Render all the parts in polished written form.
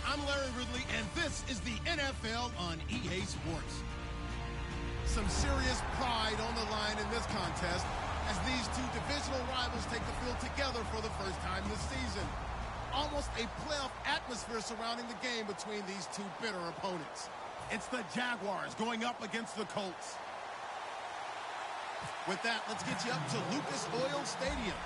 I'm Larry Ridley, and this is the NFL on EA Sports. Some serious pride on the line in this contest as these two divisional rivals take the field together for the first time this season. Almost a playoff atmosphere surrounding the game between these two bitter opponents. It's the Jaguars going up against the Colts. With that, let's get you up to Lucas Oil Stadium.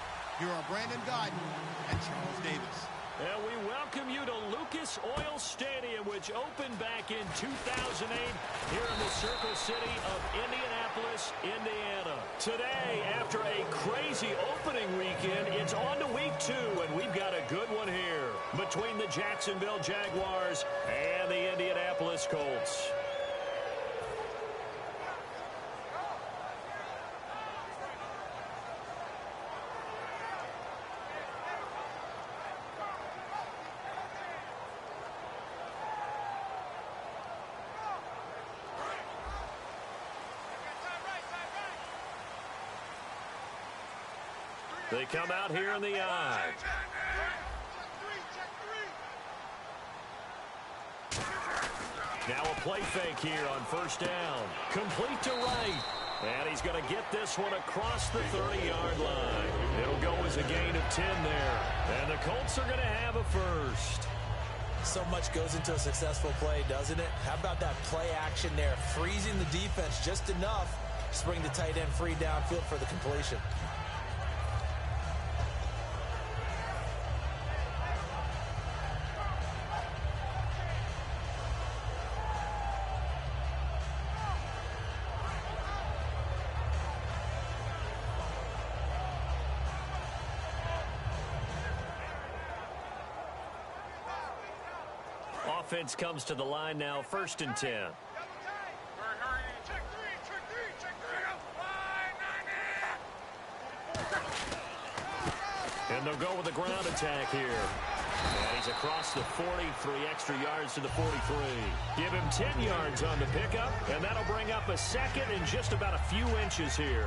Here are Brandon Guyton and Charles Davis. And we welcome you to Lucas Oil Stadium, which opened back in 2008 here in the Circle City of Indianapolis, Indiana. Today, after a crazy opening weekend, it's on to week 2, and we've got a good one here between the Jacksonville Jaguars and the Indianapolis Colts. They come out here in the eye. Now a play fake here on first down. Complete to right. And he's going to get this one across the 30-yard line. It'll go as a gain of 10 there. And the Colts are going to have a first. So much goes into a successful play, doesn't it? How about that play action there? Freezing the defense just enough to bring the tight end free downfield for the completion. Offense comes to the line now, 1st and 10. And they'll go with the ground attack here. And he's across the 40, 3 extra yards to the 43. Give him 10 yards on the pickup, and that'll bring up a second in just about a few inches here.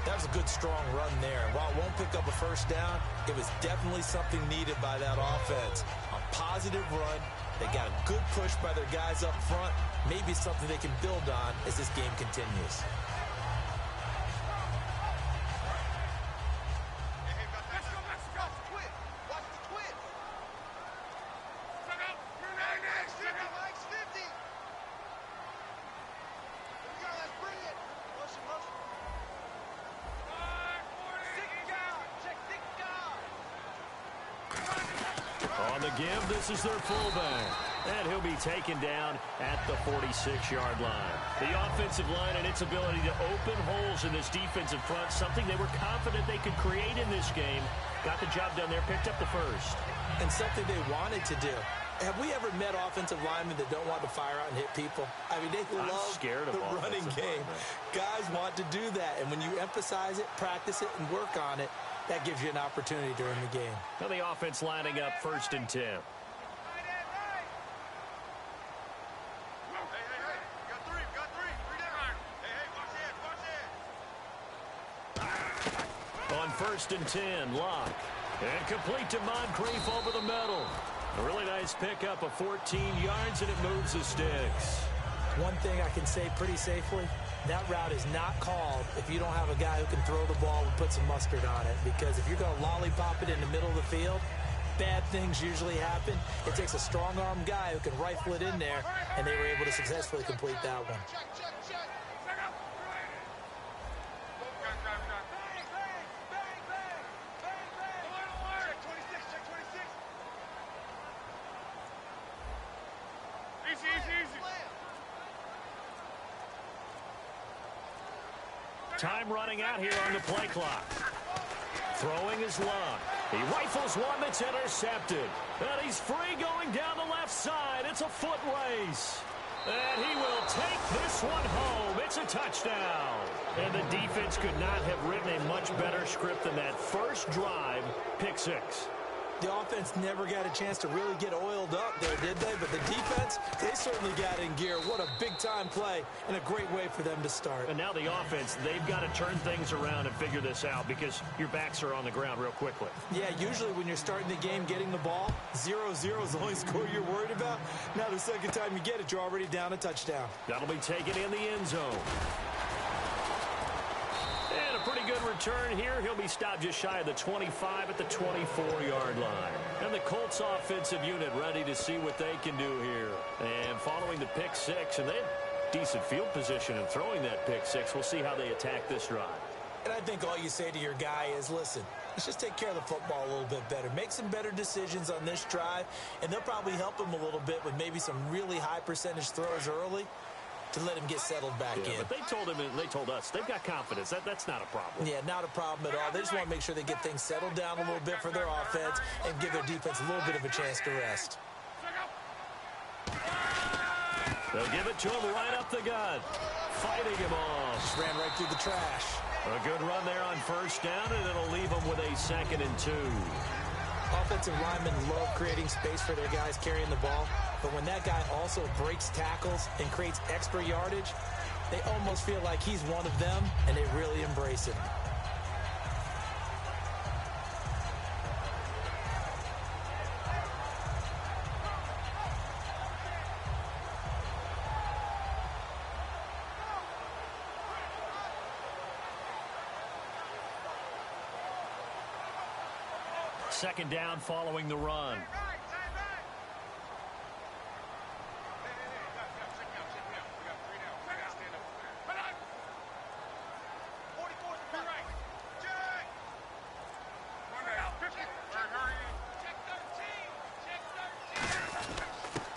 That was a good, strong run there. While it won't pick up a first down, it was definitely something needed by that offense. A positive run. They got a good push by their guys up front. Maybe something they can build on as this game continues. On the give, this is their fullback. And he'll be taken down at the 46-yard line. The offensive line and its ability to open holes in this defensive front, something they were confident they could create in this game. Got the job done there, picked up the first. And something they wanted to do. Have we ever met offensive linemen that don't want to fire out and hit people? I mean, they love the running game. Guys want to do that, and when you emphasize it, practice it, and work on it, that gives you an opportunity during the game. Now the offense lining up 1st and 10. On 1st and 10, Locke. And complete to Moncrief over the middle. A really nice pickup of 14 yards, and it moves the sticks. One thing I can say pretty safely, that route is not called if you don't have a guy who can throw the ball and put some mustard on it. Because if you're going to lollipop it in the middle of the field, bad things usually happen. It takes a strong-arm guy who can rifle it in there, and they were able to successfully complete that one. Time running out here on the play clock. Throwing is Locke. He rifles one that's intercepted. And he's free going down the left side. It's a foot race. And he will take this one home. It's a touchdown. And the defense could not have written a much better script than that first drive, pick 6. The offense never got a chance to really get oiled up there, did they? But the defense, they certainly got in gear. What a big-time play and a great way for them to start. And now the offense, they've got to turn things around and figure this out because your backs are on the ground real quickly. Yeah, usually when you're starting the game getting the ball, 0-0 is the only score you're worried about. Now the second time you get it, you're already down a touchdown. That'll be taken in the end zone. And a pretty good return here. He'll be stopped just shy of the 25 at the 24-yard line. And the Colts offensive unit ready to see what they can do here. And following the pick six, and they had decent field position in throwing that pick six. We'll see how they attack this drive. And I think all you say to your guy is, listen, let's just take care of the football a little bit better. Make some better decisions on this drive, and they'll probably help him a little bit with maybe some really high percentage throws early to let him get settled back in. But they told him, and they told us, they've got confidence. That's not a problem. Yeah, not a problem at all. They just want to make sure they get things settled down a little bit for their offense and give their defense a little bit of a chance to rest. They'll give it to him right up the gut. Fighting him off. Just ran right through the trash. A good run there on first down, and it'll leave them with a 2nd and 2. Offensive linemen love creating space for their guys carrying the ball, but when that guy also breaks tackles and creates extra yardage, they almost feel like he's one of them, and they really embrace him. Second down following the run.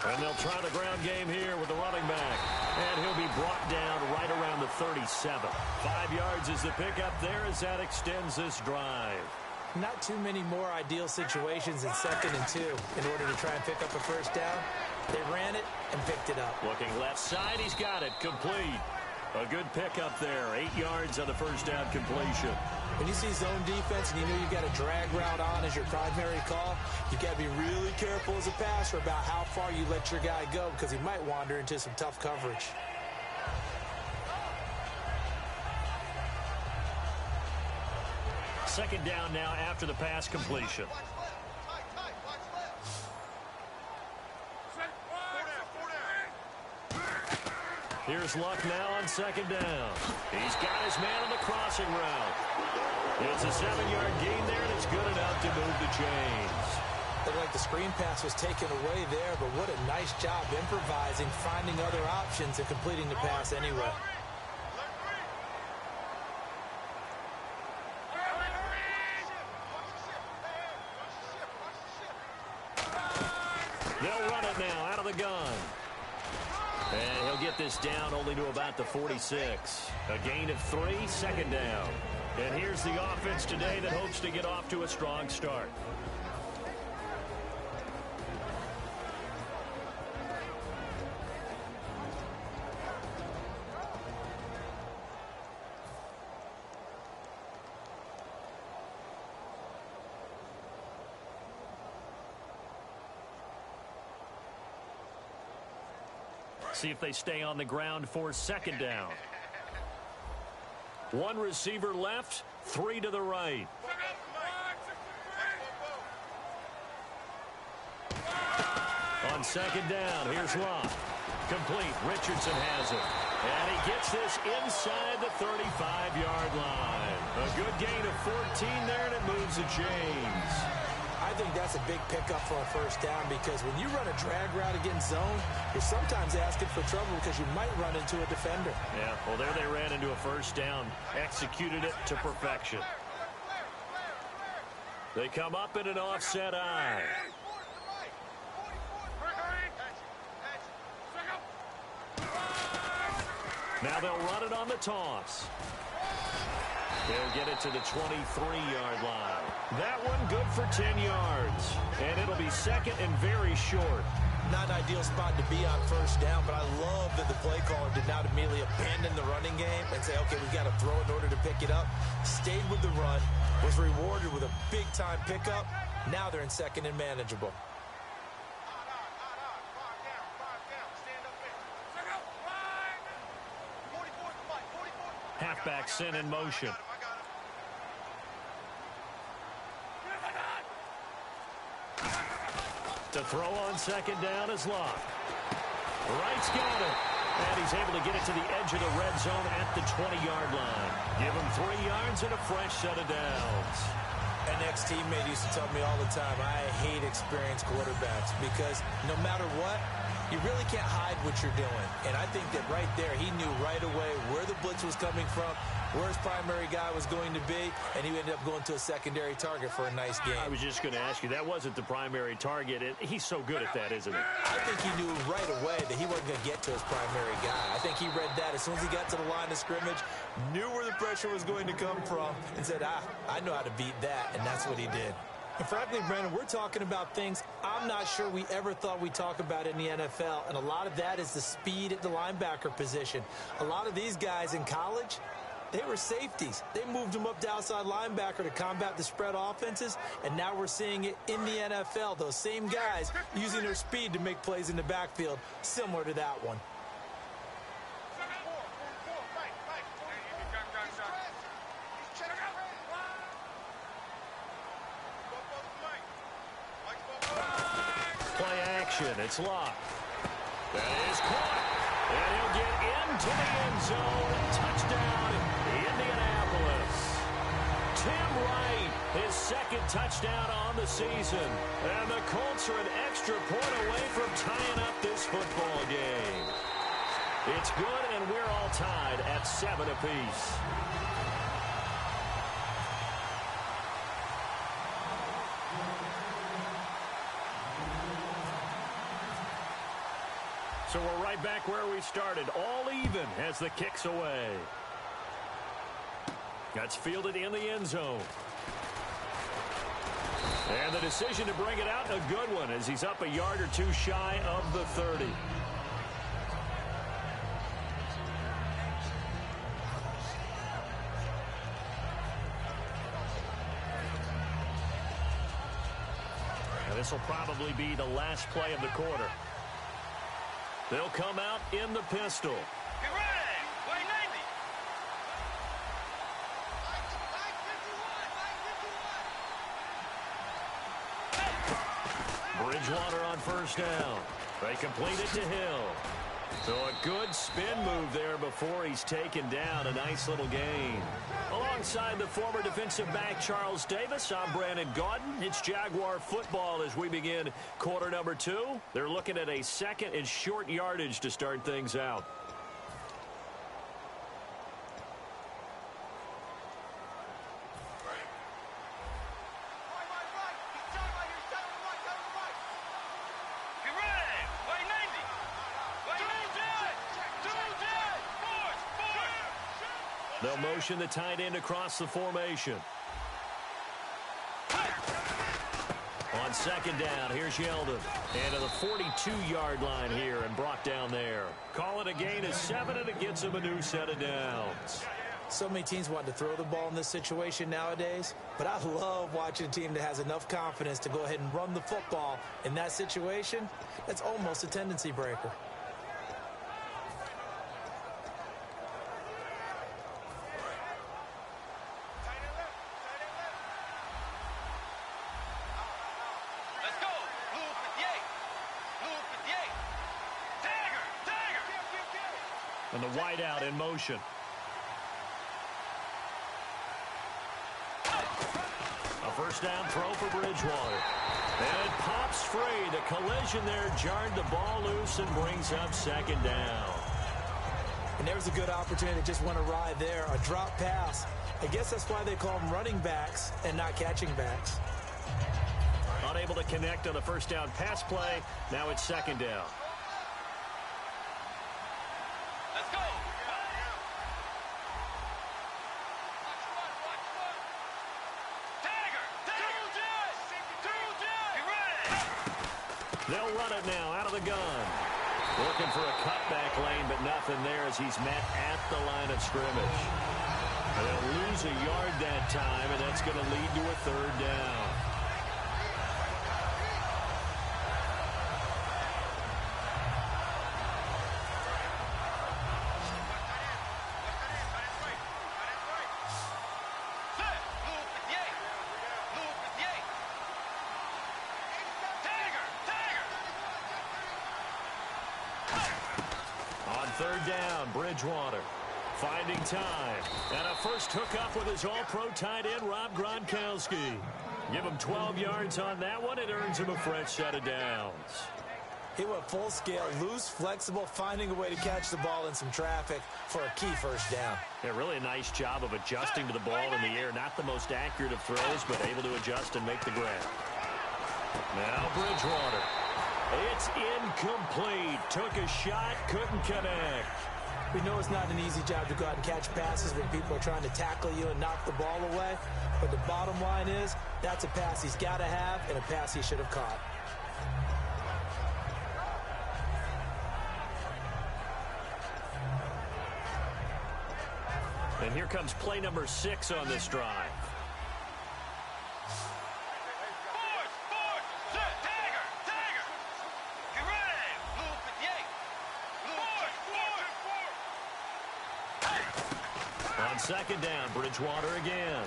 And they'll try the ground game here with the running back. And he'll be brought down right around the 37. 5 yards is the pickup there as that extends this drive. Not too many more ideal situations in 2nd and 2 in order to try and pick up a first down. They ran it and picked it up. Looking left side, he's got it. Complete. A good pickup there. 8 yards on the first down completion. When you see zone defense and you know you've got a drag route on as your primary call, you've got to be really careful as a passer about how far you let your guy go because he might wander into some tough coverage. Second down now after the pass completion. Here's Luck now on second down. He's got his man on the crossing route. It's a 7-yard gain there, and it's good enough to move the chains. Looked like the screen pass was taken away there, but what a nice job improvising, finding other options, and completing the pass anyway. They'll run it now out of the gun. And he'll get this down only to about the 46. A gain of 3, second down. And here's the offense today that hopes to get off to a strong start. See if they stay on the ground for second down. 1 receiver left, 3 to the right. On second down, here's Locke. Complete. Richardson has it. And he gets this inside the 35-yard line. A good gain of 14 there, and it moves the chains. I think that's a big pickup for a first down because when you run a drag route against zone, you're sometimes asking for trouble because you might run into a defender. Yeah, well, there they ran into a first down, executed it to perfection. They come up in an offset eye. Now they'll run it on the toss. They'll get it to the 23-yard line. That one good for 10 yards. And it'll be second and very short. not an ideal spot to be on first down, but I love that the play caller did not immediately abandon the running game and say, okay, we've got to throw in order to pick it up. Stayed with the run, was rewarded with a big-time pickup. Now they're in second and manageable. Halfback sent in motion. To throw on second down is Locke. Wright's got it. And he's able to get it to the edge of the red zone at the 20-yard line. Give him 3 yards and a fresh set of downs. An ex-teammate used to tell me all the time, I hate experienced quarterbacks because no matter what, you really can't hide what you're doing. And I think that right there, he knew right away where the blitz was coming from, where his primary guy was going to be, and he ended up going to a secondary target for a nice game. I was just going to ask you, that wasn't the primary target. He's so good at that, isn't he? I think he knew right away that he wasn't going to get to his primary guy. I think he read that as soon as he got to the line of scrimmage, knew where the pressure was going to come from, and said, I know how to beat that, and that's what he did. And frankly, Brandon, we're talking about things I'm not sure we ever thought we'd talk about in the NFL, and a lot of that is the speed at the linebacker position. A lot of these guys in college, they were safeties. They moved them up to outside linebacker to combat the spread offenses, and now we're seeing it in the NFL. Those same guys using their speed to make plays in the backfield, similar to that one. Play action. It's Locke. That is caught. And he'll get into the end zone. Touchdown, Indianapolis. Tim Wright, his second touchdown on the season. And the Colts are an extra point away from tying up this football game. It's good, and we're all tied at 7 apiece. So we're right back where we started, all even as the kick's away. That's fielded in the end zone. And the decision to bring it out, a good one, as he's up a yard or two shy of the 30. And this will probably be the last play of the quarter. They'll come out in the pistol. Get ready. Way 90. Bridgewater on first down. They complete it to Hill. So a good spin move there before he's taken down. A nice little gain. Alongside the former defensive back Charles Davis, I'm Brandon Gaudin. It's Jaguar football as we begin quarter number 2. They're looking at a second and short yardage to start things out. They'll motion the tight end across the formation. On second down, here's Yeldon. And to the 42-yard line here and brought down there. Call it a gain of 7, and it gets him a new set of downs. So many teams want to throw the ball in this situation nowadays, but I love watching a team that has enough confidence to go ahead and run the football in that situation. That's almost a tendency breaker. And the wideout in motion. A first down throw for Bridgewater. And it pops free. The collision there jarred the ball loose and brings up second down. And there was a good opportunity to just went awry there. A drop pass. I guess that's why they call them running backs and not catching backs. Unable to connect on the first down pass play. Now it's second down. They'll run it now out of the gun. Looking for a cutback lane, but nothing there as he's met at the line of scrimmage. They'll lose a yard that time, and that's going to lead to a third down. Third down, Bridgewater finding time. And a first hookup with his all-pro tight end, Rob Gronkowski. Give him 12 yards on that one. It earns him a fresh set of downs. He went full scale, loose, flexible, finding a way to catch the ball in some traffic for a key first down. Yeah, really a nice job of adjusting to the ball in the air. Not the most accurate of throws, but able to adjust and make the grab. Now Bridgewater. It's incomplete. Took a shot, couldn't connect. We know it's not an easy job to go out and catch passes when people are trying to tackle you and knock the ball away. But the bottom line is, that's a pass he's got to have and a pass he should have caught. And here comes play number 6 on this drive. On second down, Bridgewater again.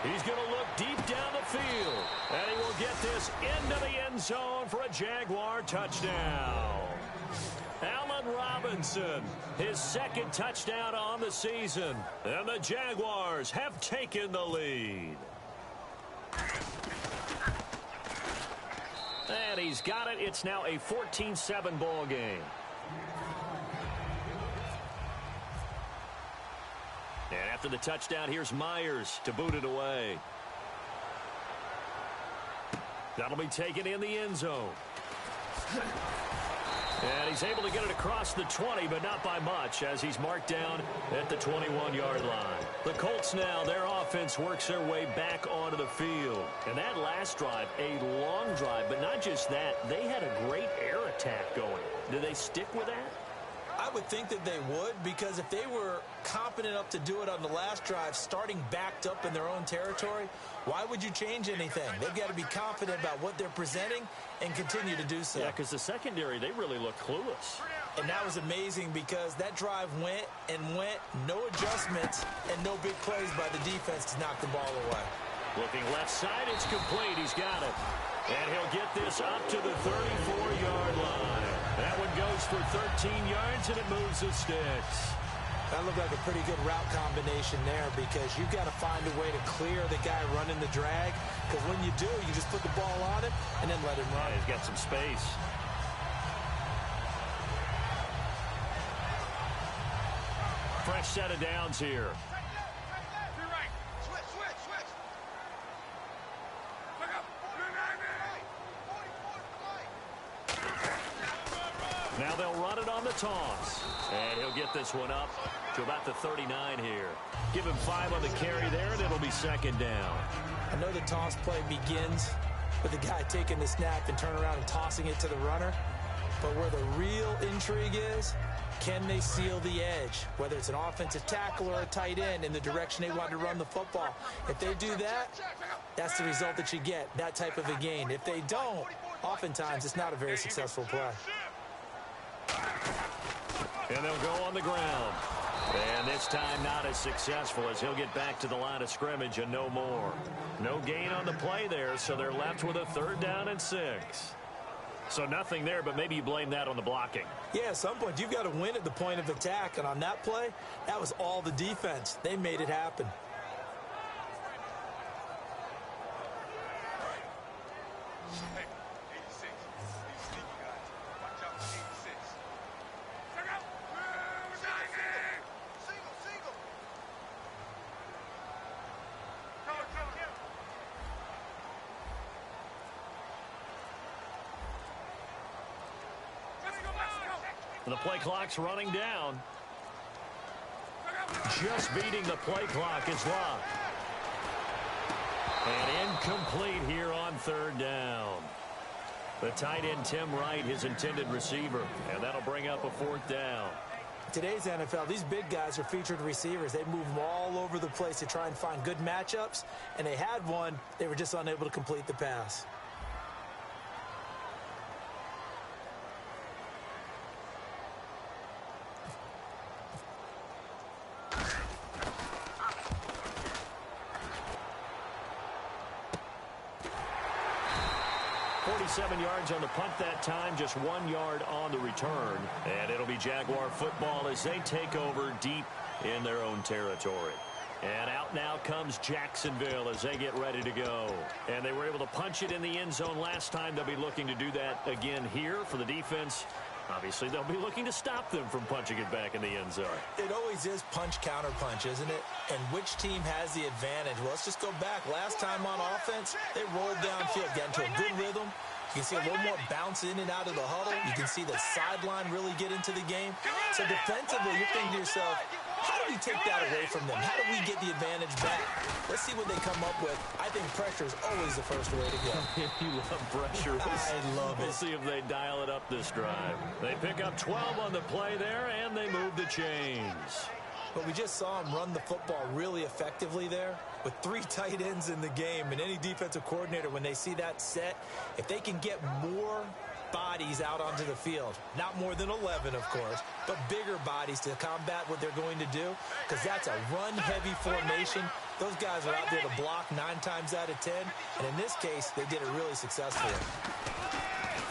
He's going to look deep down the field. And he will get this into the end zone for a Jaguar touchdown. Allen Robinson, his second touchdown on the season. And the Jaguars have taken the lead. And he's got it. It's now a 14-7 ball game. And after the touchdown, here's Myers to boot it away. That'll be taken in the end zone. And he's able to get it across the 20, but not by much, as he's marked down at the 21-yard line. The Colts now, their offense works their way back onto the field. And that last drive, a long drive, but not just that, they had a great air attack going. Do they stick with that? I would think that they would, because if they were competent enough to do it on the last drive, starting backed up in their own territory, why would you change anything? They've got to be confident about what they're presenting and continue to do so. Yeah, because the secondary, they really look clueless. And that was amazing because that drive went and went, no adjustments, and no big plays by the defense to knock the ball away. Looking left side, it's complete. He's got it. And he'll get this up to the 34-yard line. That one goes for 13 yards, and it moves the sticks. That looked like a pretty good route combination there because you've got to find a way to clear the guy running the drag. Because when you do, you just put the ball on him and then let him run. Yeah, he's got some space. Fresh set of downs here. Now they'll run it on the toss. And he'll get this one up to about the 39 here. Give him 5 on the carry there, and it'll be second down. I know the toss play begins with the guy taking the snap and turning around and tossing it to the runner. But where the real intrigue is, can they seal the edge? Whether it's an offensive tackle or a tight end in the direction they want to run the football. If they do that, that's the result that you get, that type of a gain. If they don't, oftentimes it's not a very successful play. And they'll go on the ground. And this time not as successful as he'll get back to the line of scrimmage and no more. No gain on the play there, so they're left with a 3rd down and 6. So nothing there, but maybe you blame that on the blocking. Yeah, at some point you've got to win at the point of attack. And on that play, that was all the defense. They made it happen. The play clock's running down. Just beating the play clock is Locke. And incomplete here on 3rd down. The tight end, Tim Wright, his intended receiver. And that'll bring up a 4th down. Today's NFL, these big guys are featured receivers. They move them all over the place to try and find good matchups. And they had one. They were just unable to complete the pass. Seven yards on the punt that time, just 1 yard on the return. And it'll be Jaguar football as they take over deep in their own territory. And out now comes Jacksonville as they get ready to go. And they were able to punch it in the end zone last time. They'll be looking to do that again here for the defense. Obviously, they'll be looking to stop them from punching it back in the end zone. It always is punch, counter punch, isn't it? And which team has the advantage? Well, let's just go back. Last time on offense, they rolled downfield, got into a good rhythm. You can see a little more bounce in and out of the huddle. You can see the sideline really get into the game. So defensively, you're thinking to yourself, how do we take that away from them? How do we get the advantage back? Let's see what they come up with. I think pressure is always the first way to go. You love pressure. I love it. We'll see if they dial it up this drive. They pick up 12 on the play there, and they move the chains. But we just saw him run the football really effectively there with 3 tight ends in the game. And any defensive coordinator, when they see that set, if they can get more bodies out onto the field, not more than 11, of course, but bigger bodies to combat what they're going to do, because that's a run-heavy formation. Those guys are out there to block 9 times out of 10. And in this case, they did it really successfully.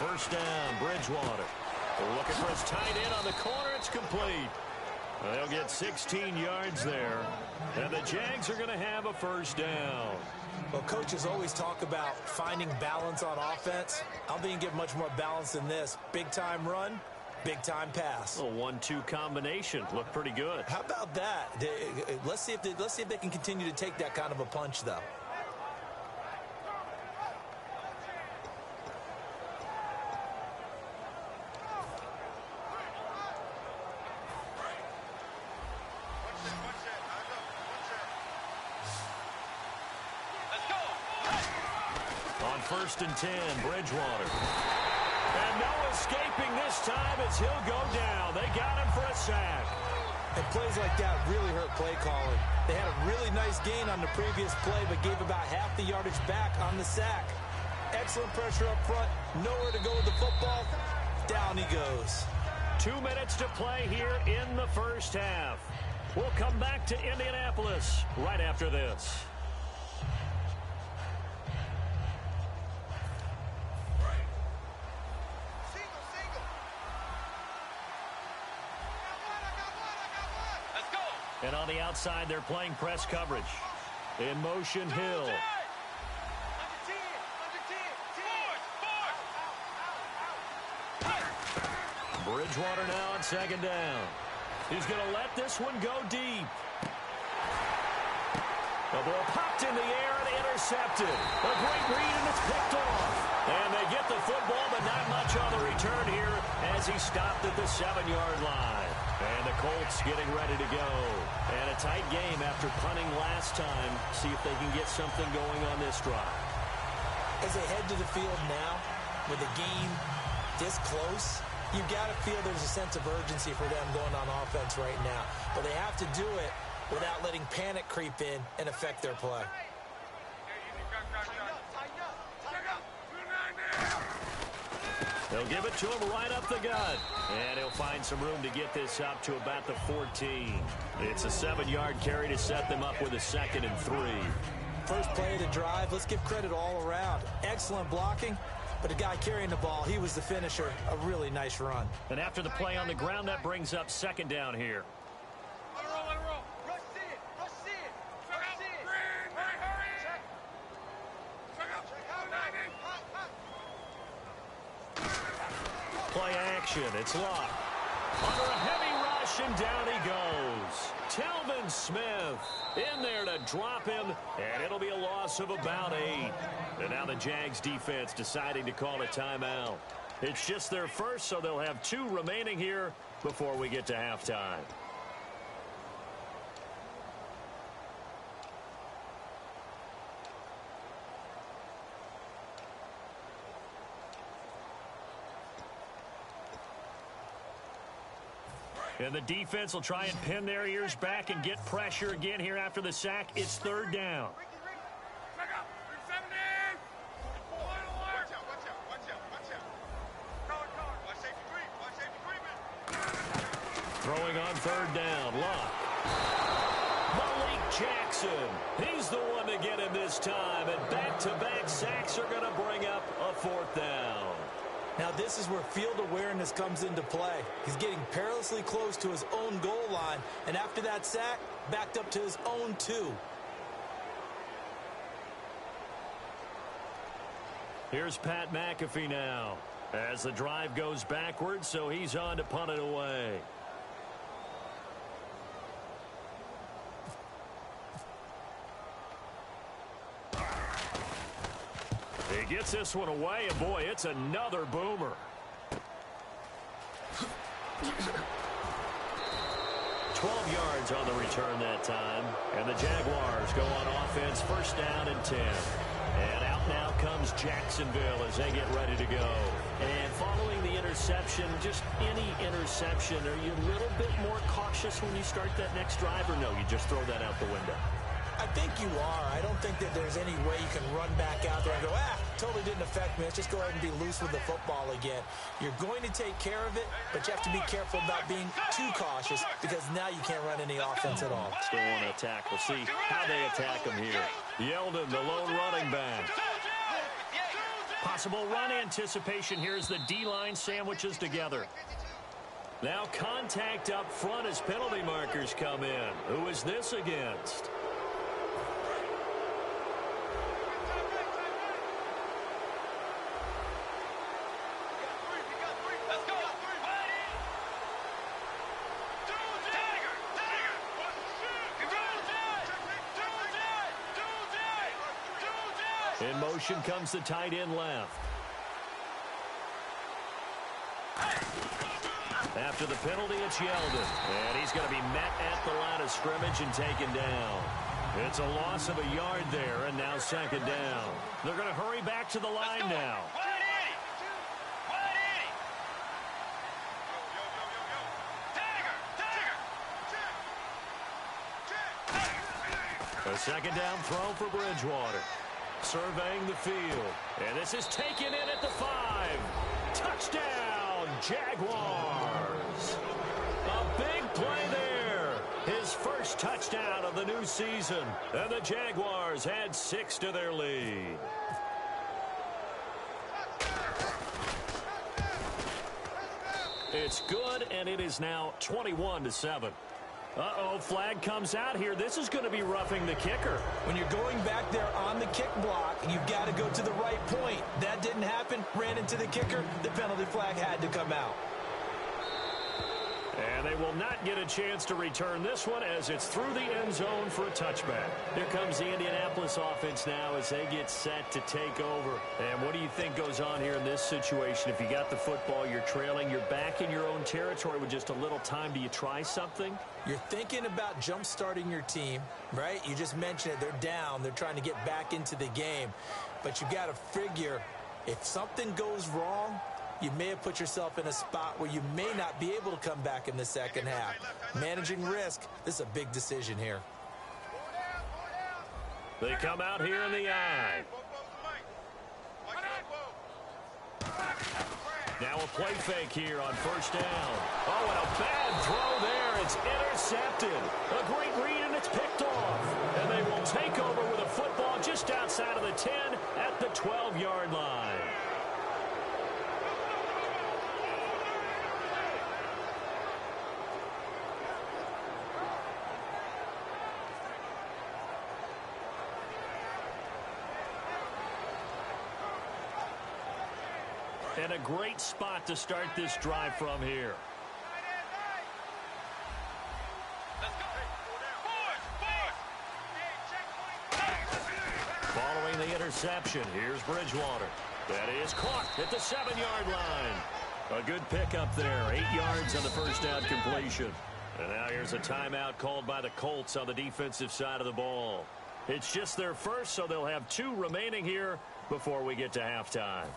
First down, Bridgewater. Looking for his tight end on the corner. It's complete. They'll get 16 yards there. And the Jags are going to have a first down. Well, coaches always talk about finding balance on offense. I don't think you can get much more balance than this. Big-time run, big-time pass. A 1-2 combination. Looked pretty good. How about that? Let's see if they can continue to take that kind of a punch, though. First and 10, Bridgewater. And no escaping this time as he'll go down. They got him for a sack. And plays like that really hurt play calling. They had a really nice gain on the previous play, but gave about half the yardage back on the sack. Excellent pressure up front. Nowhere to go with the football. Down he goes. 2 minutes to play here in the first half. We'll come back to Indianapolis right after this. And on the outside, they're playing press coverage. In motion, Hill. Bridgewater now on second down. He's going to let this one go deep. The ball popped in the air and intercepted. A great read, and it's picked off. And they get the football, but not much on the return here as he stopped at the 7-yard line. And the Colts getting ready to go. And a tight game after punting last time. See if they can get something going on this drive. As they head to the field now, with the game this close, you've got to feel there's a sense of urgency for them going on offense right now. But they have to do it without letting panic creep in and affect their play. They'll give it to him right up the gut. And he'll find some room to get this up to about the 14. It's a 7-yard carry to set them up with a 2nd and 3. First play of the drive, let's give credit all around. Excellent blocking, but the guy carrying the ball, he was the finisher. A really nice run. And after the play on the ground, that brings up 2nd down here. Play action. It's locked. Under a heavy rush, and down he goes. Telvin Smith in there to drop him, and it'll be a loss of about 8. And now the Jags defense deciding to call a timeout. It's just their first, so they'll have 2 remaining here before we get to halftime. And the defense will try and pin their ears back and get pressure again here after the sack. It's third down. Throwing on third down, Luck. Malik Jackson, he's the one to get him this time. And back-to-back sacks are going to bring up a fourth down. Now this is where field awareness comes into play. He's getting perilously close to his own goal line. And after that sack, backed up to his own 2. Here's Pat McAfee now. As the drive goes backwards, so he's on to punt it away. He gets this one away, and boy, it's another boomer. 12 yards on the return that time, and the Jaguars go on offense, first down and 10. And out now comes Jacksonville as they get ready to go. And following the interception, just any interception, are you a little bit more cautious when you start that next drive, or no, you just throw that out the window? I think you are. I don't think that there's any way you can run back out there and go, totally didn't affect me. Let's just go ahead and be loose with the football again. You're going to take care of it, but you have to be careful about being too cautious because now you can't run any offense at all. Still want to attack. We'll see how they attack him here. Yeldon, the lone running back. Possible run anticipation here as the D-line sandwiches together. Now contact up front as penalty markers come in. Who is this against? In motion comes the tight end left. After the penalty, it's Yeldon. And he's going to be met at the line of scrimmage and taken down. It's a loss of a yard there, and now second down. They're going to hurry back to the line now. A second down throw for Bridgewater. Surveying the field. And this is taken in at the 5. Touchdown, Jaguars. A big play there. His first touchdown of the new season. And the Jaguars add 6 to their lead. It's good, and it is now 21-7. Uh-oh, flag comes out here. This is going to be roughing the kicker. When you're going back there on the kick block, you've got to go to the right point. That didn't happen. Ran into the kicker. The penalty flag had to come out. And they will not get a chance to return this one as it's through the end zone for a touchback. Here comes the Indianapolis offense now as they get set to take over. And what do you think goes on here in this situation? If you got the football, you're trailing, you're back in your own territory with just a little time. Do you try something? You're thinking about jump-starting your team, right? You just mentioned it. They're down. They're trying to get back into the game. But you've got to figure if something goes wrong, you may have put yourself in a spot where you may not be able to come back in the second half. Managing risk, this is a big decision here. They come out here in the eye. Now a play fake here on first down. Oh, and a bad throw there. It's intercepted. A great read, and it's picked off. And they will take over with a football just outside of the 10 at the 12-yard line. And a great spot to start this drive from here. Following the interception, here's Bridgewater. That is caught at the 7-yard line. A good pickup there, 8 yards on the first down completion. And now here's a timeout called by the Colts on the defensive side of the ball. It's just their first, so they'll have 2 remaining here before we get to halftime.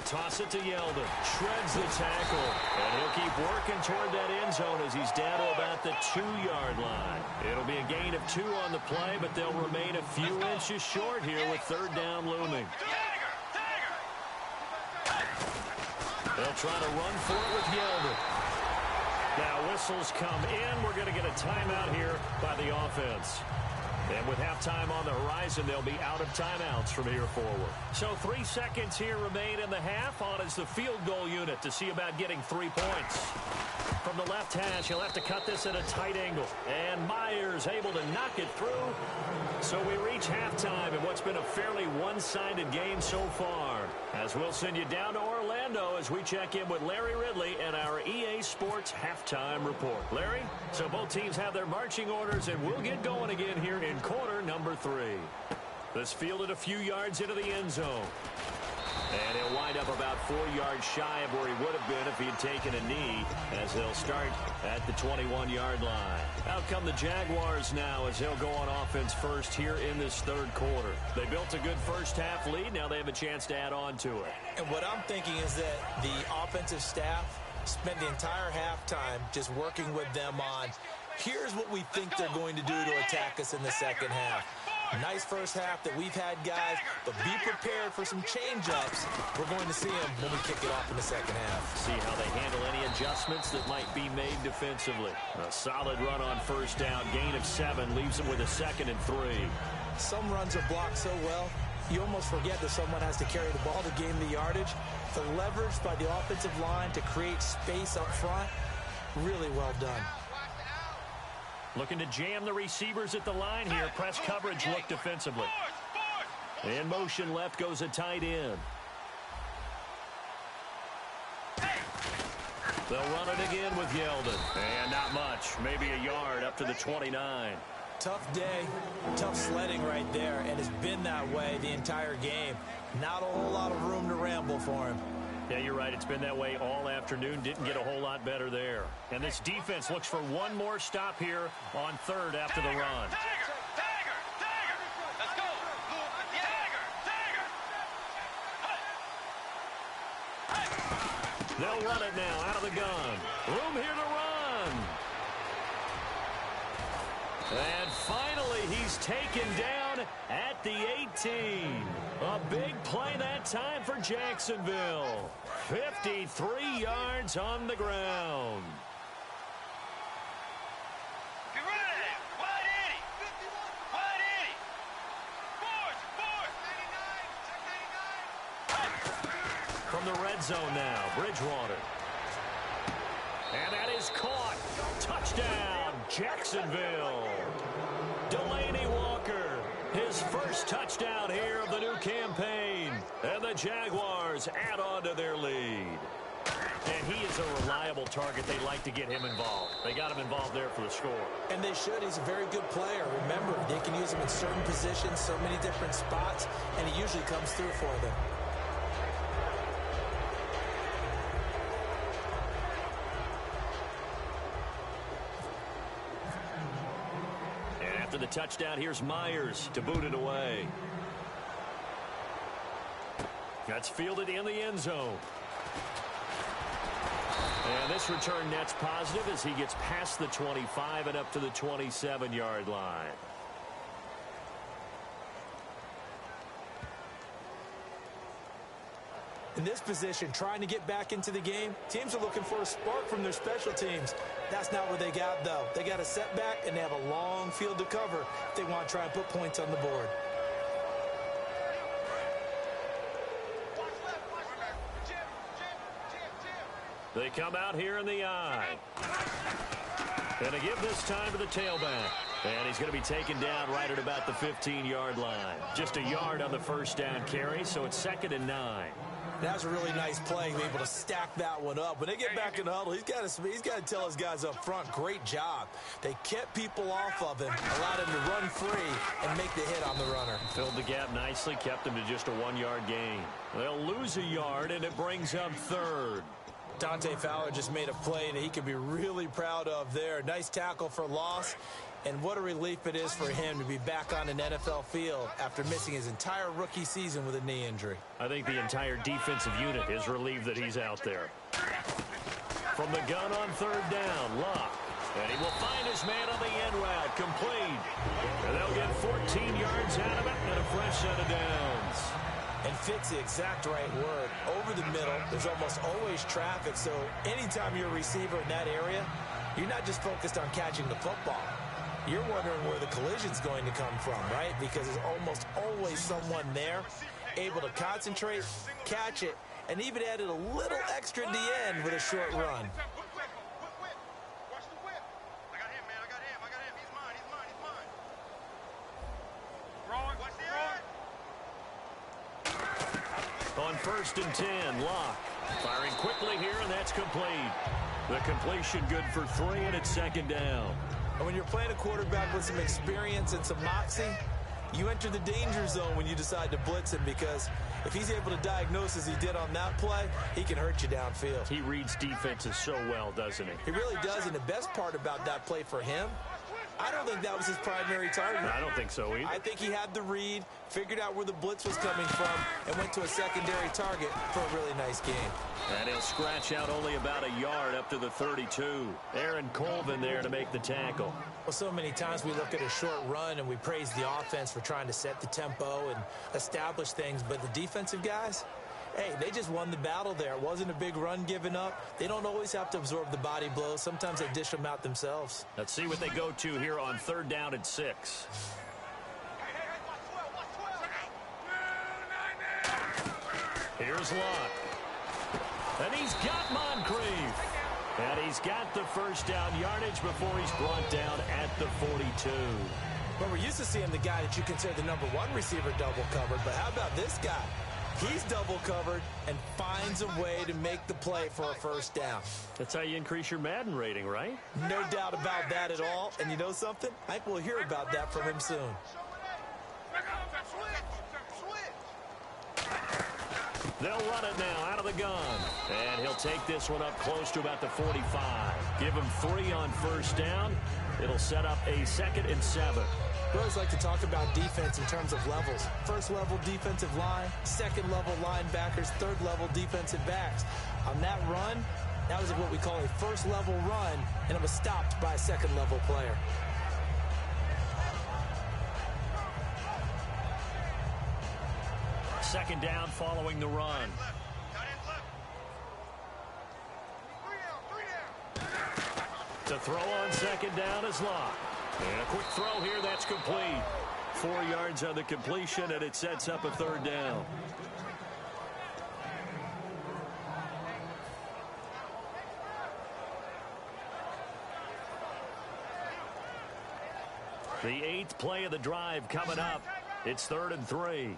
toss it to Yeldon. Shreds the tackle. And he'll keep working toward that end zone as he's down to about the 2-yard line. It'll be a gain of 2 on the play, but they'll remain a few inches short here with 3rd down looming. They'll try to run for it with Yeldon. Now whistles come in. We're going to get a timeout here by the offense. And with halftime on the horizon, they'll be out of timeouts from here forward. So 3 seconds here remain in the half. On is the field goal unit to see about getting 3 points. From the left hash, he'll have to cut this at a tight angle. And Myers able to knock it through. So we reach halftime in what's been a fairly one-sided game so far. As we'll send you down to Orlando as we check in with Larry Ridley and our EA Sports Halftime Report. Larry, so both teams have their marching orders, and we'll get going again here in quarter number 3. This fielded a few yards into the end zone. And he'll wind up about 4 yards shy of where he would have been if he had taken a knee, as they'll start at the 21-yard line. Out come the Jaguars now as they'll go on offense first here in this 3rd quarter. They built a good first-half lead. Now they have a chance to add on to it. And what I'm thinking is that the offensive staff spent the entire halftime just working with them on, here's what we think they're going to do to attack us in the second half. Nice first half that we've had, guys, but be prepared for some change-ups. We're going to see them when we kick it off in the second half. See how they handle any adjustments that might be made defensively. A solid run on first down. Gain of 7 leaves them with a 2nd and 3. Some runs are blocked so well, you almost forget that someone has to carry the ball to gain the yardage. The leverage by the offensive line to create space up front, really well done. Looking to jam the receivers at the line here. Press coverage look defensively. In motion left goes a tight end. They'll run it again with Yeldon. And not much. Maybe a yard up to the 29. Tough day, tough sledding right there, and it's been that way the entire game. Not a whole lot of room to ramble for him. Yeah, you're right. It's been that way all afternoon. Didn't get a whole lot better there. And this defense looks for one more stop here on 3rd after the run. Let's go. They'll run it now out of the gun. Room here to run. And finally, he's taken down at the 18. A big play that time for Jacksonville. 53 yards on the ground. Get ready. Wide 80. Wide 80. Force. From the red zone now, Bridgewater. And that is caught. Touchdown, Jacksonville. Delaney Walker, his first touchdown here of the new campaign. And the Jaguars add on to their lead. And he is a reliable target. They like to get him involved. They got him involved there for the score. And they should. He's a very good player. Remember, they can use him in certain positions, so many different spots, and he usually comes through for them. After the touchdown, here's Myers to boot it away. That's fielded in the end zone. And this return net's positive as he gets past the 25 and up to the 27-yard line. In this position, trying to get back into the game, teams are looking for a spark from their special teams. That's not what they got, though. They got a setback, and they have a long field to cover if they want to try and put points on the board. They come out here in the eye. And they give this time to the tailback. And he's going to be taken down right at about the 15-yard line. Just a yard on the first down carry, so it's 2nd and 9. That was a really nice play, to be able to stack that one up. When they get back in the huddle, he's got to tell his guys up front, great job. They kept people off of him, allowed him to run free and make the hit on the runner. Filled the gap nicely, kept him to just a 1-yard gain. They'll lose a yard, and it brings up 3rd. Dante Fowler just made a play that he could be really proud of there. Nice tackle for loss, and what a relief it is for him to be back on an NFL field after missing his entire rookie season with a knee injury. I think the entire defensive unit is relieved that he's out there. From the gun on third down, Locke. And he will find his man on the end route, complete. And they'll get 14 yards out of it and a fresh set of downs. And fit's the exact right word. Over the middle, there's almost always traffic, so anytime you're a receiver in that area, you're not just focused on catching the football. You're wondering where the collision's going to come from, right? Because there's almost always someone there able to concentrate, catch it, and even added a little extra at the end with a short run. On 1st and 10, Locke firing quickly here, and that's complete. The completion good for 3, and it's 2nd down. And when you're playing a quarterback with some experience and some moxie, you enter the danger zone when you decide to blitz him, because if he's able to diagnose as he did on that play, he can hurt you downfield. He reads defenses so well, doesn't he? He really does, and the best part about that play for him, I don't think that was his primary target. I don't think so either. I think he had the read, figured out where the blitz was coming from, and went to a secondary target for a really nice game. And he'll scratch out only about a yard up to the 32. Aaron Colvin there to make the tackle. Well, so many times we look at a short run and we praise the offense for trying to set the tempo and establish things, but the defensive guys, hey, they just won the battle there. It wasn't a big run given up. They don't always have to absorb the body blows. Sometimes they dish them out themselves. Let's see what they go to here on 3rd down and 6. Here's Locke. And he's got Moncrief. And he's got the first down yardage before he's brought down at the 42. But we're used to seeing the guy that you consider the #1 receiver double covered. But how about this guy? He's double covered and finds a way to make the play for a first down. That's how you increase your Madden rating, right? No doubt about that at all. And you know something? I think we'll hear about that from him soon. They'll run it now out of the gun. And he'll take this one up close to about the 45. Give him 3 on first down. It'll set up a 2nd and 7. We always like to talk about defense in terms of levels. First level defensive line, second level linebackers, third level defensive backs. On that run, that was what we call a first level run, and it was stopped by a second level player. Second down following the run. To throw on second down is Locke. And a quick throw here, that's complete. 4 yards on the completion, and it sets up a 3rd down. The 8th play of the drive coming up. It's 3rd and 3.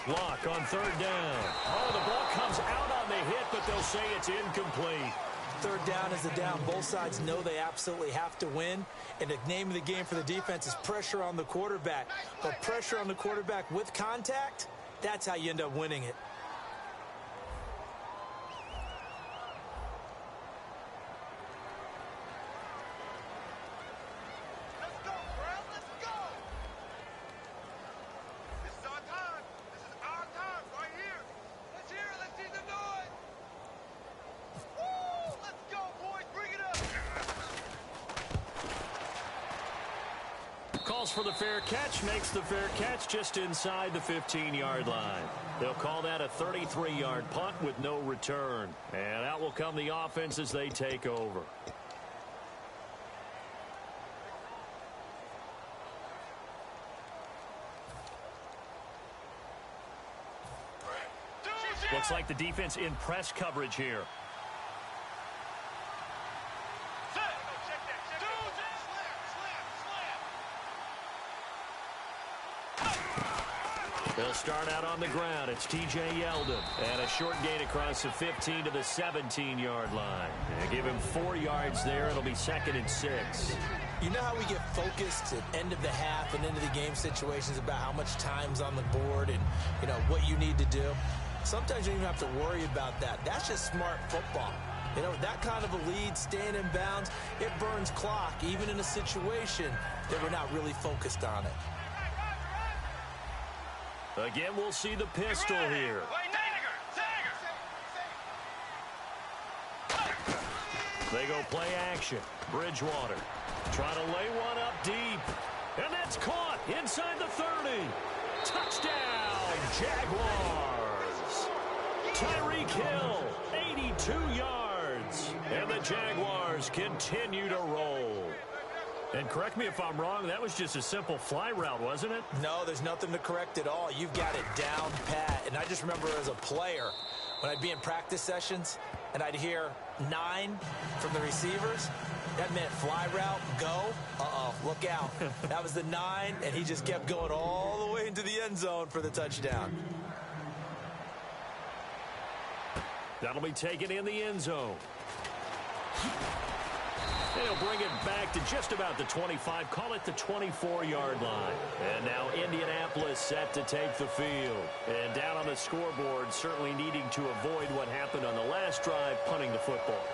Locke on 3rd down. Oh, the ball comes out on the hit, but they'll say it's incomplete. 3rd down is the down. Both sides know they absolutely have to win. And the name of the game for the defense is pressure on the quarterback. But pressure on the quarterback with contact, that's how you end up winning it. For the fair catch, makes the fair catch just inside the 15-yard line. They'll call that a 33-yard punt with no return. And out will come the offense as they take over. Looks like the defense in press coverage here. They'll start out on the ground. It's T.J. Yeldon. And a short gain across the 15 to the 17-yard line. They give him 4 yards there. It'll be 2nd and 6. You know how we get focused at end of the half and into the game situations about how much time's on the board and, you know, what you need to do? Sometimes you don't even have to worry about that. That's just smart football. You know, that kind of a lead, staying in bounds, it burns clock, even in a situation that we're not really focused on it. Again, we'll see the pistol here. They go play action. Bridgewater trying to lay one up deep. And that's caught inside the 30. Touchdown, Jaguars. Tyreek Hill, 82 yards. And the Jaguars continue to roll. And correct me if I'm wrong, that was just a simple fly route, wasn't it? No, there's nothing to correct at all. You've got it down pat. And I just remember as a player, when I'd be in practice sessions and I'd hear 9 from the receivers, that meant fly route, go. Uh-oh, look out. That was the 9, and he just kept going all the way into the end zone for the touchdown. That'll be taken in the end zone. They'll bring it back to just about the 25, call it the 24-yard line. And now Indianapolis set to take the field. And down on the scoreboard, certainly needing to avoid what happened on the last drive, punting the football.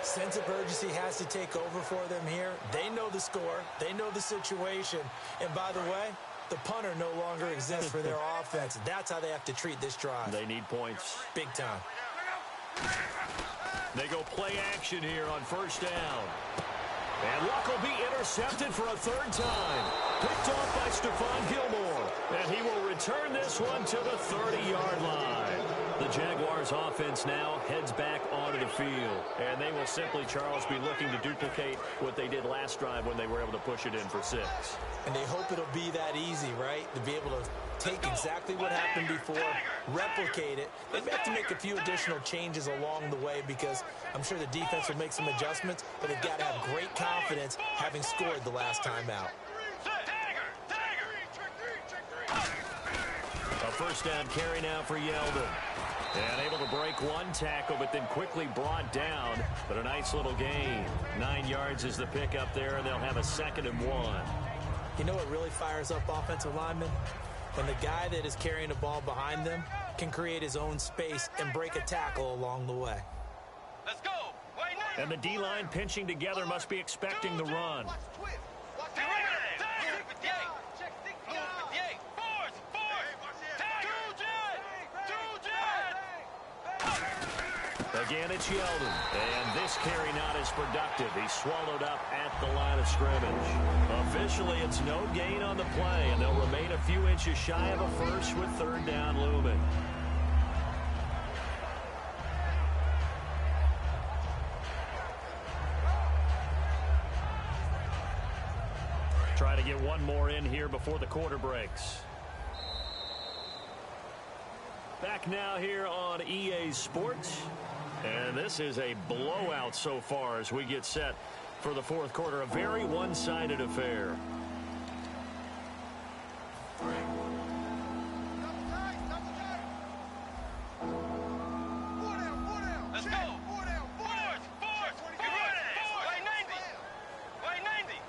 Sense of urgency has to take over for them here. They know the score. They know the situation. And by the way, the punter no longer exists for their offense. That's how they have to treat this drive. They need points. Big time. They go play action here on first down. And Luck will be intercepted for a 3rd time. Picked off by Stephon Gilmore. And he will return this one to the 30-yard line. The Jaguars offense now heads back onto the field. And they will simply, Charles, be looking to duplicate what they did last drive when they were able to push it in for 6. And they hope it'll be that easy, right? To be able to take exactly what happened before, replicate it. They have to make a few additional changes along the way because I'm sure the defense will make some adjustments, but they've got to have great confidence having scored the last time out. A first down carry now for Yeldon. And able to break one tackle, but then quickly brought down. But a nice little gain. 9 yards is the pickup there, and they'll have a 2nd and 1. You know what really fires up offensive linemen? When the guy that is carrying the ball behind them can create his own space and break a tackle along the way. Let's go. And the D-line pinching together must be expecting the run. Again, it's Yeldon. And this carry not as productive. He's swallowed up at the line of scrimmage. Officially, it's no gain on the play, and they'll remain a few inches shy of a first with 3rd down looming. Try to get one more in here before the quarter breaks. Back now here on EA Sports. And this is a blowout so far as we get set for the 4th quarter. A very one-sided affair. Let's go. Fourth. Get ready. White 90. White 90.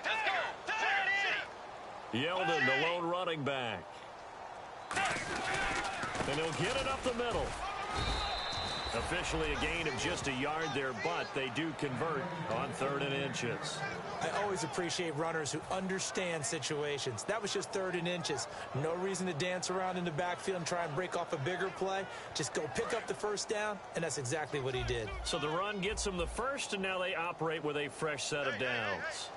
Let's go. Yeldon, the lone running back. And he'll get it up the middle. Officially a gain of just a yard there, but they do convert on 3rd and inches. I always appreciate runners who understand situations. That was just 3rd and inches. No reason to dance around in the backfield and try and break off a bigger play. Just go pick up the first down, and that's exactly what he did. So the run gets them the first, and now they operate with a fresh set of downs.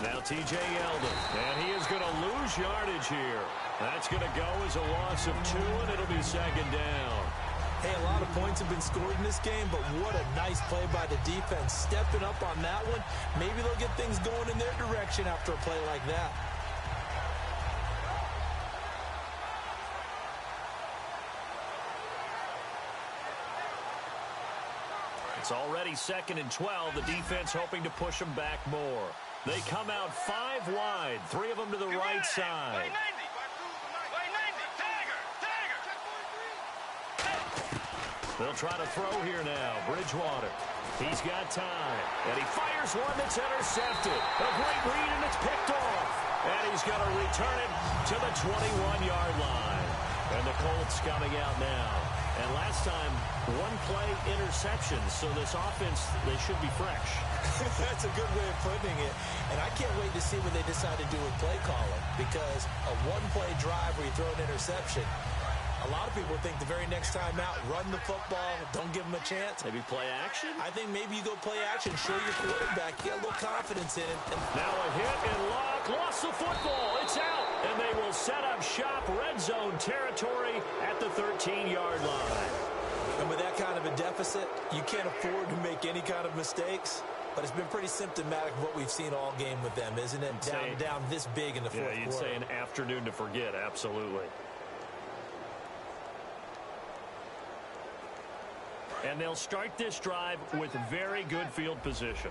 Now T.J. Yeldon, and he is going to lose yardage here. That's going to go as a loss of 2, and it'll be 2nd down. Hey, a lot of points have been scored in this game, but what a nice play by the defense. Stepping up on that one, maybe they'll get things going in their direction after a play like that. It's already 2nd and 12. The defense hoping to push them back more. They come out 5 wide, 3 of them to the right side. They'll try to throw here now. Bridgewater. He's got time. And he fires one that's intercepted. A great read, and it's picked off. And he's going to return it to the 21-yard line. And the Colts coming out now. And last time, 1-play interception. So this offense, they should be fresh. That's a good way of putting it. And I can't wait to see what they decide to do with play calling. Because a 1-play drive where you throw an interception, a lot of people think the very next time out, run the football, don't give them a chance. Maybe play action? I think maybe you go play action, show your quarterback, get a little confidence in it. Now a hit and Lock lost the football. It's out. And they will set up shop, red zone territory at the 13-yard line. And with that kind of a deficit, you can't afford to make any kind of mistakes. But it's been pretty symptomatic of what we've seen all game with them, isn't it? Down this big in the fourth quarter. Yeah, you'd say an afternoon to forget, absolutely. And they'll start this drive with very good field position.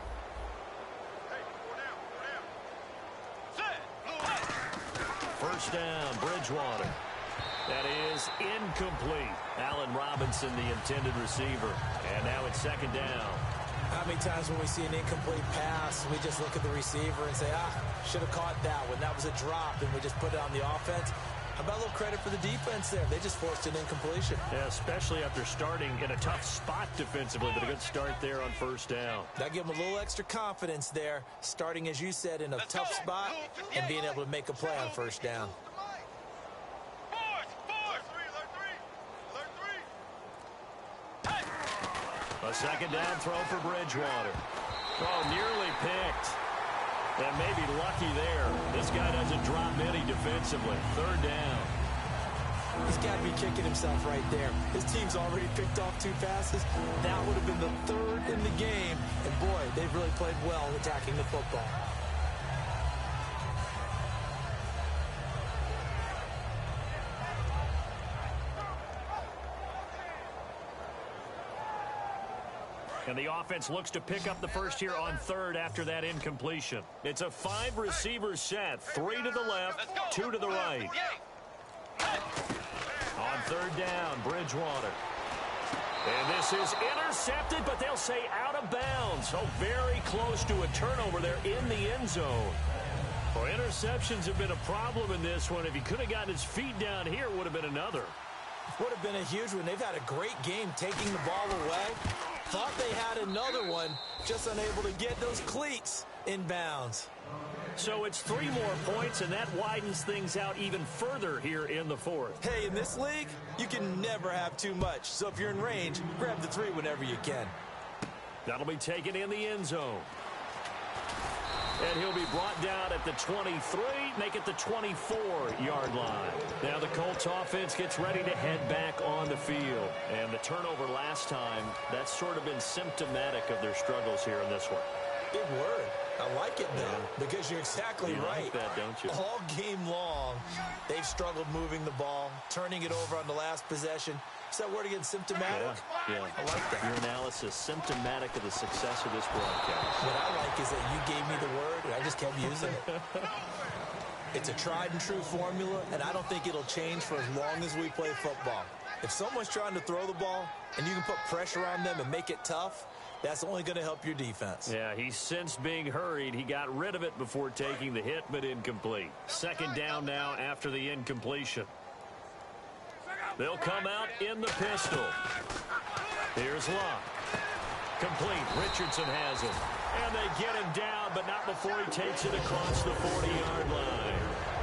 First down, Bridgewater. That is incomplete. Allen Robinson, the intended receiver. And now it's 2nd down. How many times when we see an incomplete pass, we just look at the receiver and say, should have caught that one. That was a drop, and we just put it on the offense. How about a little credit for the defense there? They just forced an incompletion. Yeah, especially after starting in a tough spot defensively, but a good start there on first down. That gave them a little extra confidence there, starting, as you said, in a tough spot and being able to make a play on first down. A 2nd down throw for Bridgewater. Oh, nearly picked. And maybe lucky there. This guy doesn't drop many defensively. 3rd down. He's got to be kicking himself right there. His team's already picked off 2 passes. That would have been the 3rd in the game. And, boy, they've really played well attacking the football. And the offense looks to pick up the first here on 3rd after that incompletion. It's a 5-receiver set. 3 to the left, 2 to the right. On 3rd down, Bridgewater. And this is intercepted, but they'll say out of bounds. So very close to a turnover there in the end zone. Well, interceptions have been a problem in this one. If he could have gotten his feet down here, it would have been another. Would have been a huge one. They've had a great game taking the ball away. Thought they had another one, just unable to get those cleats in bounds. So it's 3 more points, and that widens things out even further here in the 4th. Hey, in this league, you can never have too much. So if you're in range, grab the 3 whenever you can. That'll be taken in the end zone. And he'll be brought down at the 23, make it the 24-yard line. Now the Colts offense gets ready to head back on the field. And the turnover last time, that's sort of been symptomatic of their struggles here in this one. Big word. I like it, though, because you're exactly right. You like that, don't you? All game long, they've struggled moving the ball, turning it over on the last possession. Is that word again, symptomatic? Yeah. I like that. Your analysis, symptomatic of the success of this broadcast. What I like is that you gave me the word, and I just kept using it. It's a tried-and-true formula, and I don't think it'll change for as long as we play football. If someone's trying to throw the ball, and you can put pressure on them and make it tough, that's only going to help your defense. Yeah, he's since being hurried. He got rid of it before taking the hit, but incomplete. 2nd down now after the incompletion. They'll come out in the pistol. Here's Locke. Complete. Richardson has him. And they get him down, but not before he takes it across the 40-yard line.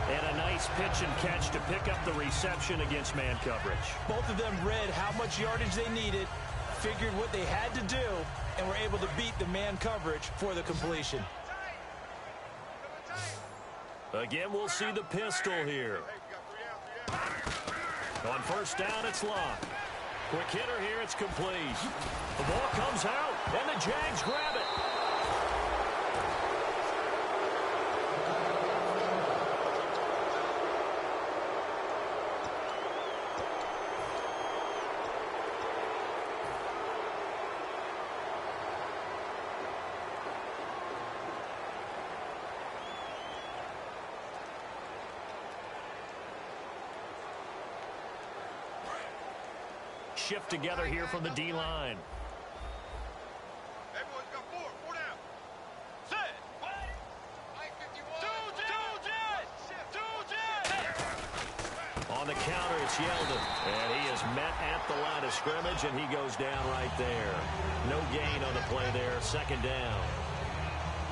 And a nice pitch and catch to pick up the reception against man coverage. Both of them read how much yardage they needed, figured what they had to do, and were able to beat the man coverage for the completion. Again, we'll see the pistol here. On first down, it's Locke. Quick hitter here, it's complete. The ball comes out, and the Jags grab it. shift together here from the D-line. Everyone's got four down. Set. On the counter, it's Yeldon. And he is met at the line of scrimmage, and he goes down right there. No gain on the play there. Second down.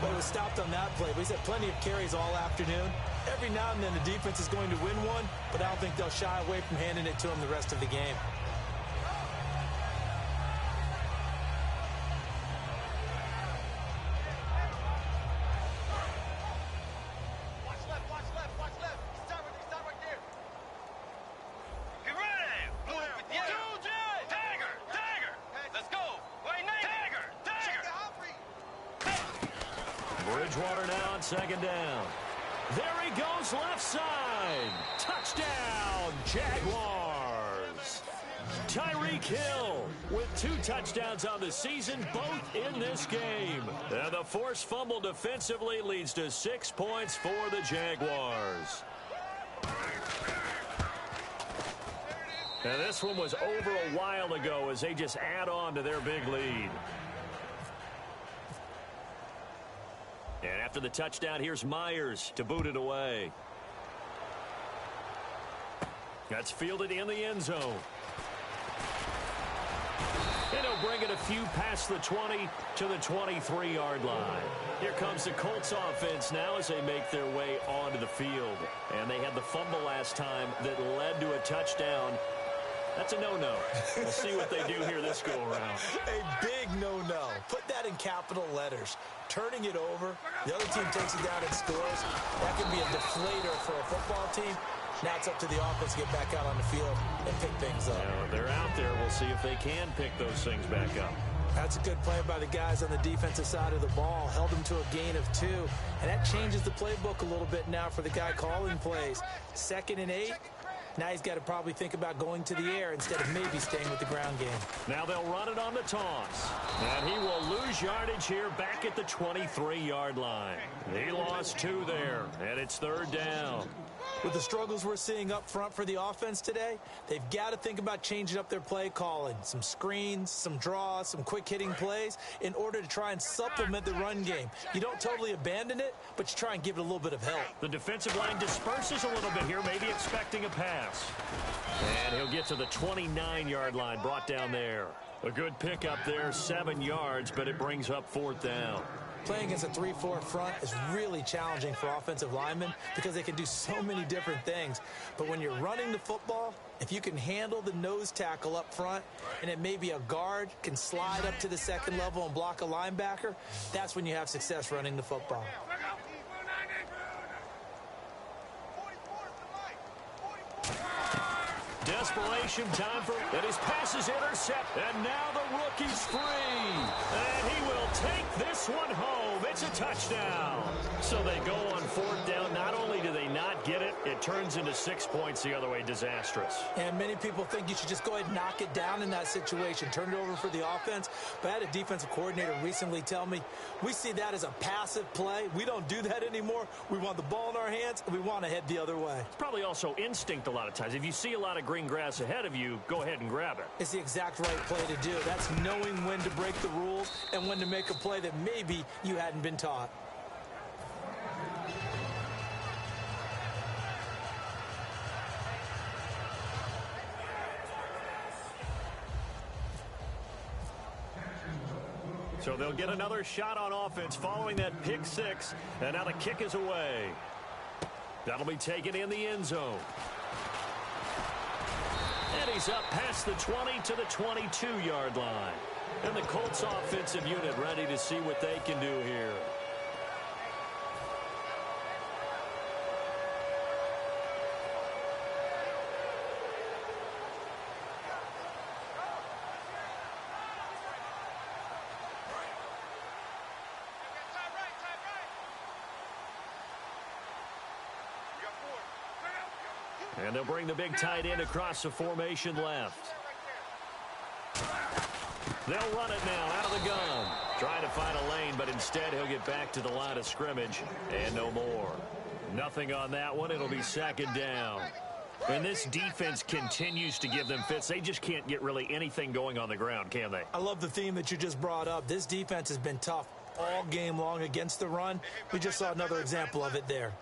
But it was stopped on that play. He's had plenty of carries all afternoon. Every now and then the defense is going to win one, but I don't think they'll shy away from handing it to him the rest of the game. Watch left. Stop right there. Get ready. Blue with the Dagger. Let's go. Wait, Dagger. Bridgewater now on second down. There he goes left side. Touchdown, Jaguars. Tyreek Hill with 2 touchdowns on the season, both in this game. And the forced fumble defensively leads to 6 points for the Jaguars. And this one was over a while ago as they just add on to their big lead. And after the touchdown, here's Myers to boot it away. That's fielded in the end zone. And he'll bring it a few past the 20 to the 23-yard line. Here comes the Colts offense now as they make their way onto the field. And they had the fumble last time that led to a touchdown. That's a no-no. We'll see what they do here this go-around. A big no-no. Put that in capital letters. Turning it over, the other team takes it down and scores. That can be a deflator for a football team. Now it's up to the offense to get back out on the field and pick things up. Now, they're out there. We'll see if they can pick those things back up. That's a good play by the guys on the defensive side of the ball. Held them to a gain of 2. And that changes the playbook a little bit now for the guy calling plays. 2nd and 8. Now he's got to probably think about going to the air instead of maybe staying with the ground game. Now they'll run it on the toss. And he will lose yardage here back at the 23-yard line. He lost 2 there, and it's 3rd down. With the struggles we're seeing up front for the offense today, they've got to think about changing up their play calling. Some screens, some draws, some quick-hitting plays in order to try and supplement the run game. You don't totally abandon it, but you try and give it a little bit of help. The defensive line disperses a little bit here, maybe expecting a pass. And he'll get to the 29-yard line, brought down there. A good pick up there, 7 yards, but it brings up 4th down. Playing against a 3-4 front is really challenging for offensive linemen because they can do so many different things. But when you're running the football, if you can handle the nose tackle up front and it may be a guard can slide up to the 2nd level and block a linebacker, that's when you have success running the football. Desperation time for, and his pass is intercepted, and now the rookie's free, and he will take this one home. It's a touchdown. So they go on 4th down. Not only do they not get it, it turns into 6 points the other way. Disastrous. And many people think you should just go ahead and knock it down in that situation, turn it over for the offense. But I had a defensive coordinator recently tell me, we see that as a passive play. We don't do that anymore. We want the ball in our hands, and we want to head the other way. It's probably also instinct a lot of times. If you see a lot of green grass ahead of you, go ahead and grab it. It's the exact right play to do. That's knowing when to break the rules and when to make a play that maybe you hadn't been taught. So they'll get another shot on offense following that pick 6, and now the kick is away. That'll be taken in the end zone. And he's up past the 20 to the 22-yard line. And the Colts offensive unit ready to see what they can do here. And they'll bring the big tight end across the formation left. They'll run it now out of the gun. Trying to find a lane, but instead he'll get back to the line of scrimmage and no more. Nothing on that one. It'll be 2nd down. And this defense continues to give them fits. They just can't get really anything going on the ground, can they? I love the theme that you just brought up. This defense has been tough all game long against the run. We just saw another example of it there.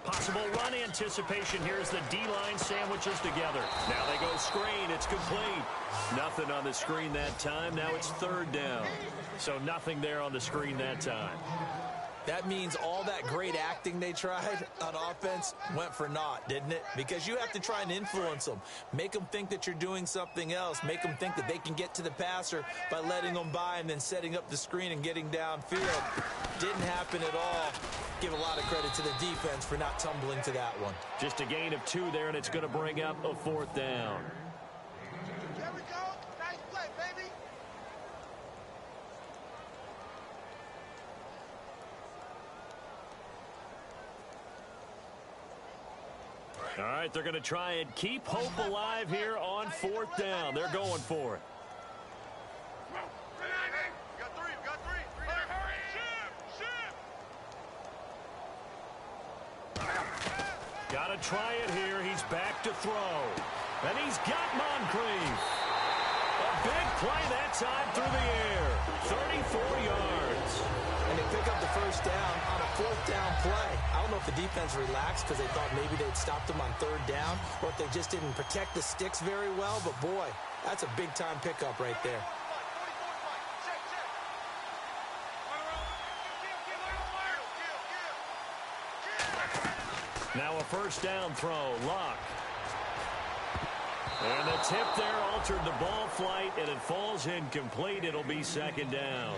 Possible run anticipation here as the D-line sandwiches together. Now they go screen. It's complete. Nothing on the screen that time. Now it's third down. So nothing there on the screen that time. That means all that great acting they tried on offense went for naught, didn't it? Because you have to try and influence them. Make them think that you're doing something else. Make them think that they can get to the passer by letting them by and then setting up the screen and getting downfield. Didn't happen at all. Give a lot of credit to the defense for not tumbling to that one. Just a gain of 2 there, and it's going to bring up a fourth down. There we go. Nice play, baby. All right, they're going to try and keep hope alive here on fourth down. They're going for it. We got three. Hurry. Ship. Got to try it here. He's back to throw. And he's got Moncrief. A big play that time through the air. 34 yards. And they pick up the first down on a fourth down play. I don't know if the defense relaxed because they thought maybe they'd stopped them on third down or if they just didn't protect the sticks very well. But, boy, that's a big-time pickup right there. Now a first down throw. Lock. And the tip there altered the ball flight, and it falls incomplete. It'll be second down.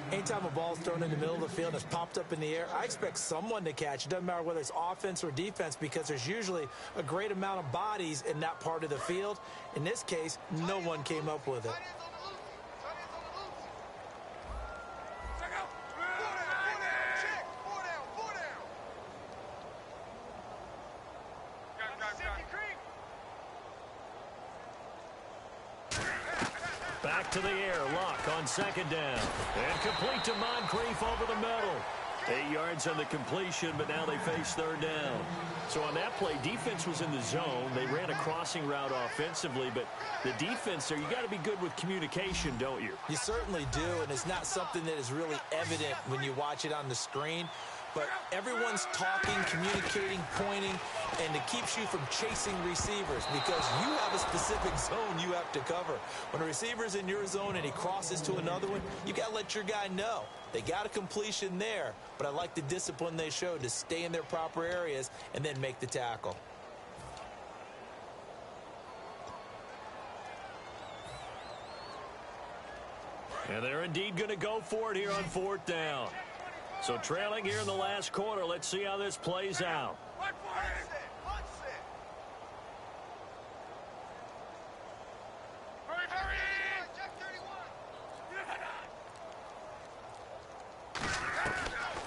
Anytime a ball's thrown in the middle of the field and it's popped up in the air, I expect someone to catch. It doesn't matter whether it's offense or defense because there's usually a great amount of bodies in that part of the field. In this case, no one came up with it. Back to the air. Lock on second down. And complete to Moncrief over the middle. 8 yards on the completion, but now they face third down. So on that play, defense was in the zone. They ran a crossing route offensively, but the defense there, you got to be good with communication, don't you? You certainly do, and it's not something that is really evident when you watch it on the screen. But everyone's talking, communicating, pointing, and it keeps you from chasing receivers because you have a specific zone you have to cover. When a receiver's in your zone and he crosses to another one, you got to let your guy know. They got a completion there, but I like the discipline they showed to stay in their proper areas and then make the tackle. And they're indeed going to go for it here on fourth down. So trailing here in the last quarter. Let's see how this plays out.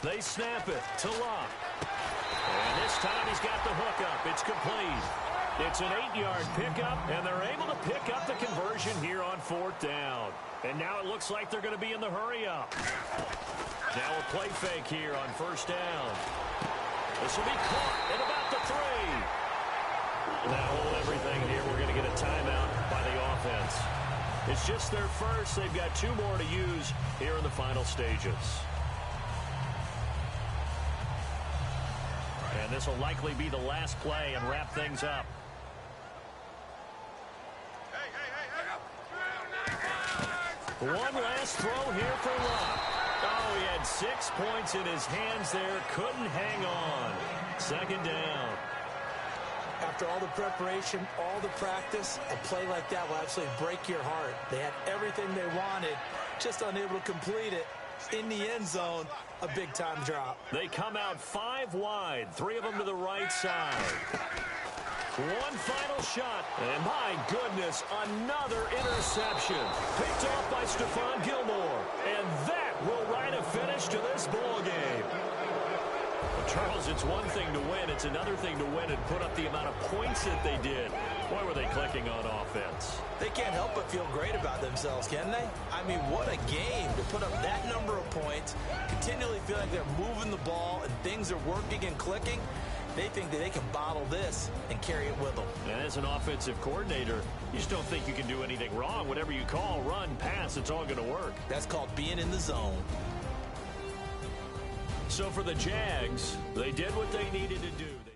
They snap it to Lock. And this time he's got the hook up. It's complete. It's an 8-yard pickup, and they're able to pick up the conversion here on fourth down. And now it looks like they're going to be in the hurry up. Now a play fake here on first down. This will be caught at about the 3. Now hold everything here. We're going to get a timeout by the offense. It's just their first. They've got 2 more to use here in the final stages. And this will likely be the last play and wrap things up. One last throw here for Locke. Oh, he had 6 points in his hands there. Couldn't hang on. Second down. After all the preparation, all the practice, a play like that will absolutely break your heart. They had everything they wanted, just unable to complete it. In the end zone, a big-time drop. They come out 5 wide, 3 of them to the right side. One final shot, and my goodness, another interception. Picked off by Stephon Gilmore, and that will write a finish to this ball game. Well, Charles, it's one thing to win. It's another thing to win and put up the amount of points that they did. Boy, were they clicking on offense. They can't help but feel great about themselves, can they? I mean, what a game to put up that number of points, continually feel like they're moving the ball and things are working and clicking. They think that they can bottle this and carry it with them. And as an offensive coordinator, you just don't think you can do anything wrong. Whatever you call, run, pass, it's all going to work. That's called being in the zone. So for the Jags, they did what they needed to do.